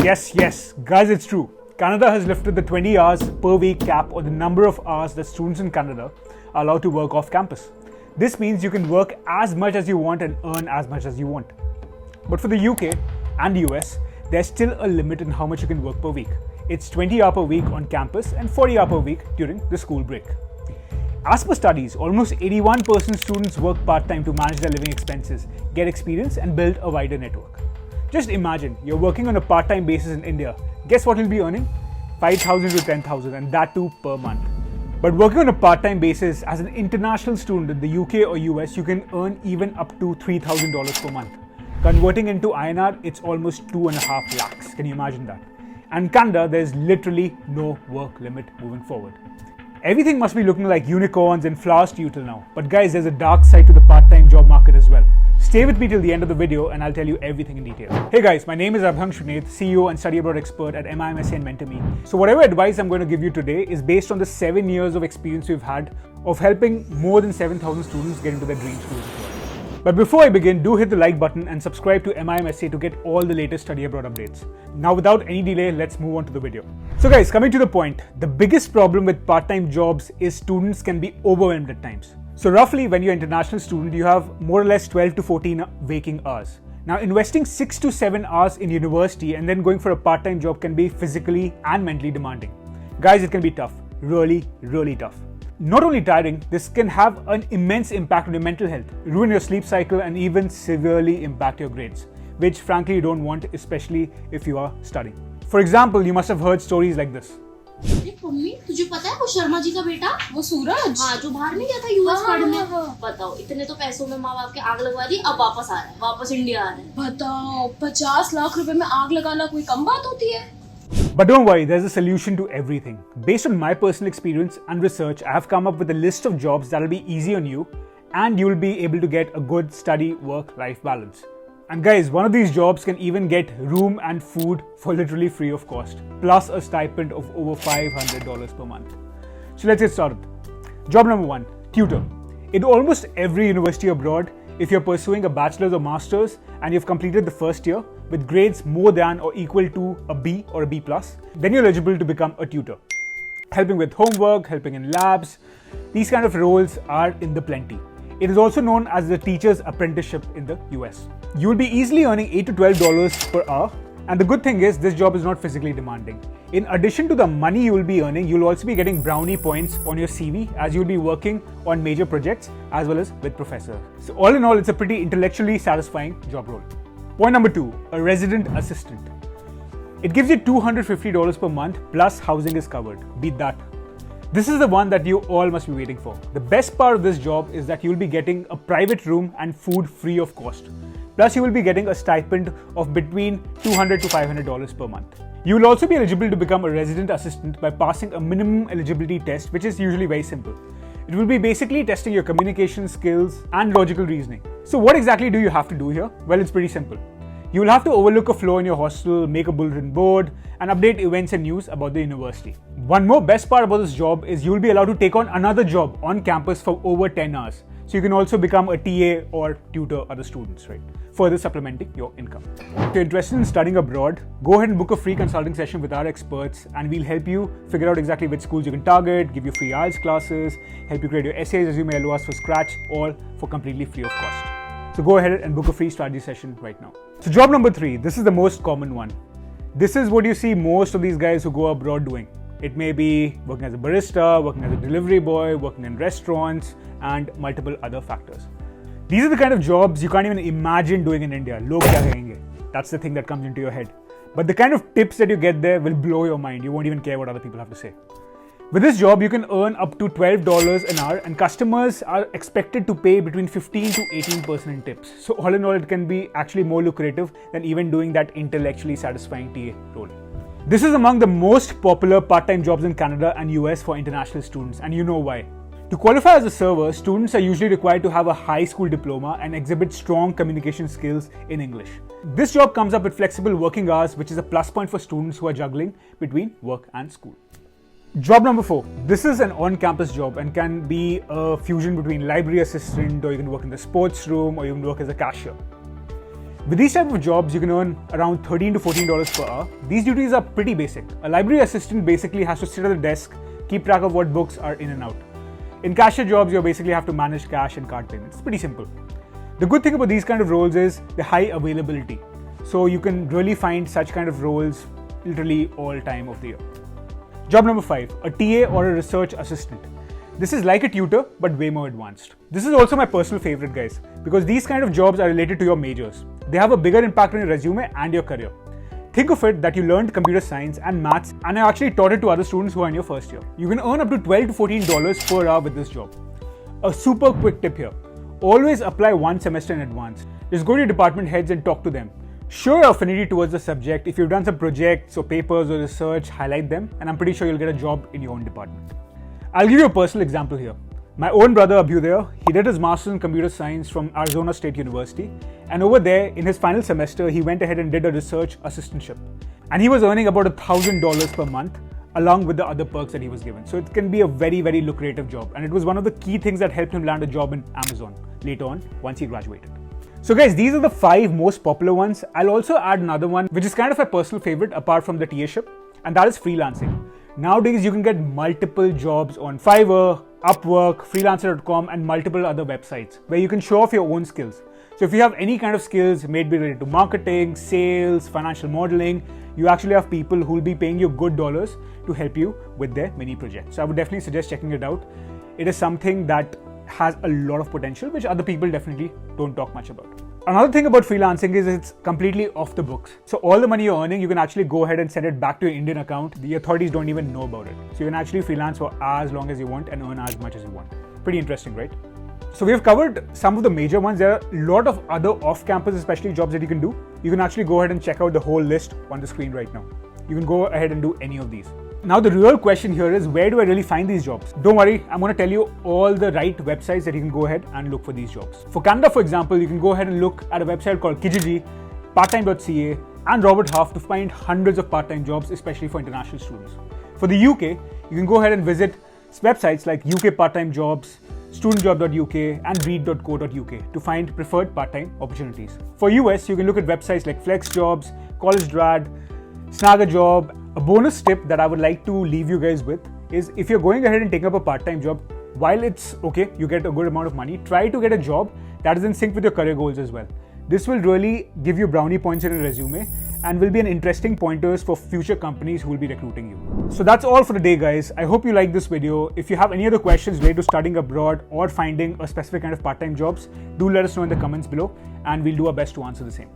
Yes, guys, it's true. Canada has lifted the 20 hours per week cap on the number of hours that students in Canada are allowed to work off campus. This means you can work as much as you want and earn as much as you want. But for the UK and the US, there's still a limit in how much you can work per week. It's 20 hours per week on campus and 40 hours per week during the school break. As per studies, almost 81% of students work part-time to manage their living expenses, get experience and build a wider network. Just imagine, you're working on a part-time basis in India. Guess what you'll be earning? 5,000 to 10,000, and that too per month. But working on a part-time basis as an international student in the UK or US, you can earn even up to $3,000 per month. Converting into INR, it's almost 2.5 lakhs. Can you imagine that? And Canada, there's literally no work limit moving forward. Everything must be looking like unicorns and flowers to you till now. But guys, there's a dark side to the part-time job market as well. Stay with me till the end of the video and I'll tell you everything in detail. Hey guys, my name is Abhang Shrinath, CEO and study abroad expert at MIMSA and MentorMe. So whatever advice I'm going to give you today is based on the 7 years of experience we've had of helping more than 7,000 students get into their dream schools as well. But before I begin, do hit the like button and subscribe to MIMSA to get all the latest study abroad updates. Now without any delay, let's move on to the video. So guys, coming to the point, the biggest problem with part-time jobs is students can be overwhelmed at times. So roughly when you're an international student, you have more or less 12 to 14 waking hours. Now investing 6 to 7 hours in university and then going for a part-time job can be physically and mentally demanding. Guys, it can be tough, really tough. Not only tiring, this can have an immense impact on your mental health, ruin your sleep cycle and even severely impact your grades, which frankly you don't want, especially if you are studying. For example, you must have heard stories like this. Mummy तुझे पता है वो शर्मा जी का बेटा वो सूरज हाँ जो बाहर नहीं गया था यूएस पढ़ने बताओ इतने तो पैसों में माँ बाप के आग लगवा दी अब वापस आ रहा है वापस इंडिया आ रहा है बताओ 50 लाख रुपए में आग लगाना कोई कम बात होती है. But don't worry, there's a solution to everything. Based on my personal experience and research, I have come up with a list of jobs that will be easy on you and you will be able to get a good study work-life balance. And guys, one of these jobs can even get room and food for literally free of cost, plus a stipend of over $500 per month. So let's get started. Job number 1, tutor. In almost every university abroad, if you're pursuing a bachelor's or master's and you've completed the first year with grades more than or equal to a B or a B+, then you're eligible to become a tutor. Helping with homework, helping in labs, these kind of roles are in the plenty. It is also known as the teacher's apprenticeship in the US. You will be easily earning $8 to $12 per hour, and the good thing is this job is not physically demanding. In addition to the money you will be earning, you will also be getting brownie points on your CV as you will be working on major projects as well as with professors. So all in all, it's a pretty intellectually satisfying job role. Point number 2, a resident assistant. It gives you $250 per month plus housing is covered. Beat that. This is the one that you all must be waiting for. The best part of this job is that you will be getting a private room and food free of cost. Plus you will be getting a stipend of between $200 to $500 per month. You will also be eligible to become a resident assistant by passing a minimum eligibility test, which is usually very simple. It will be basically testing your communication skills and logical reasoning. So what exactly do you have to do here? Well, it's pretty simple. You will have to overlook a floor in your hostel, make a bulletin board, and update events and news about the university. One more best part about this job is you will be allowed to take on another job on campus for over 10 hours. So you can also become a TA or tutor other students, right? Further supplementing your income. If you're interested in studying abroad, go ahead and book a free consulting session with our experts and we'll help you figure out exactly which schools you can target, give you free IELTS classes, help you create your essays, resume, LORs for scratch, all for completely free of cost. So go ahead and book a free strategy session right now. So job number 3, this is the most common one. This is what you see most of these guys who go abroad doing. It may be working as a barista, working as a delivery boy, working in restaurants, and multiple other factors. These are the kind of jobs you can't even imagine doing in India. Log kya kahenge? That's the thing that comes into your head. But the kind of tips that you get there will blow your mind. You won't even care what other people have to say. With this job, you can earn up to $12 an hour and customers are expected to pay between 15 to 18% in tips. So all in all, it can be actually more lucrative than even doing that intellectually satisfying TA role. This is among the most popular part-time jobs in Canada and US for international students, and you know why. To qualify as a server, students are usually required to have a high school diploma and exhibit strong communication skills in English. This job comes up with flexible working hours, which is a plus point for students who are juggling between work and school. Job number 4. This is an on-campus job and can be a fusion between library assistant, or you can work in the sports room, or you can work as a cashier. With these type of jobs, you can earn around $13 to $14 per hour. These duties are pretty basic. A library assistant basically has to sit at the desk, keep track of what books are in and out. In cashier jobs, you basically have to manage cash and card payments. It's pretty simple. The good thing about these kind of roles is the high availability. So you can really find such kind of roles literally all time of the year. Job number 5, a TA or a research assistant. This is like a tutor, but way more advanced. This is also my personal favorite, guys, because these kind of jobs are related to your majors. They have a bigger impact on your resume and your career. Think of it that you learned computer science and maths and have actually taught it to other students who are in your first year. You can earn up to $12 to $14 per hour with this job. A super quick tip here. Always apply one semester in advance. Just go to your department heads and talk to them. Show your affinity towards the subject. If you've done some projects or papers or research, highlight them, and I'm pretty sure you'll get a job in your own department. I'll give you a personal example here. My own brother Abhyudaya, he did his master's in computer science from Arizona State University, and over there in his final semester he went ahead and did a research assistantship, and he was earning about $1,000 per month along with the other perks that he was given. So it can be a very, very lucrative job, and it was one of the key things that helped him land a job in Amazon later on once he graduated. So guys, these are the 5 most popular ones. I'll also add another one which is kind of a personal favorite apart from the TA-ship, and that is freelancing. Nowadays, you can get multiple jobs on Fiverr, Upwork, freelancer.com, and multiple other websites where you can show off your own skills. So if you have any kind of skills, maybe related to marketing, sales, financial modeling, you actually have people who will be paying you good dollars to help you with their mini projects. So I would definitely suggest checking it out. It is something that has a lot of potential, which other people definitely don't talk much about. Another thing about freelancing is it's completely off the books. So all the money you're earning, you can actually go ahead and send it back to your Indian account. The authorities don't even know about it. So you can actually freelance for as long as you want and earn as much as you want. Pretty interesting, right? So we have covered some of the major ones. There are a lot of other off-campus, especially jobs that you can do. You can actually go ahead and check out the whole list on the screen right now. You can go ahead and do any of these. Now the real question here is, where do I really find these jobs? Don't worry, I'm going to tell you all the right websites that you can go ahead and look for these jobs. For Canada, for example, you can go ahead and look at a website called Kijiji, parttime.ca, and Robert Half to find hundreds of part-time jobs, especially for international students. For the UK, you can go ahead and visit websites like UK Part-Time Jobs, studentjob.uk, and read.co.uk to find preferred part-time opportunities. For US, you can look at websites like FlexJobs, CollegeDrad, Snag a Job. A bonus tip that I would like to leave you guys with is, if you're going ahead and taking up a part-time job, while it's okay, you get a good amount of money, try to get a job that is in sync with your career goals as well. This will really give you brownie points in your resume and will be an interesting pointers for future companies who will be recruiting you. So that's all for the day, guys. I hope you liked this video. If you have any other questions related to studying abroad or finding a specific kind of part-time jobs, do let us know in the comments below and we'll do our best to answer the same.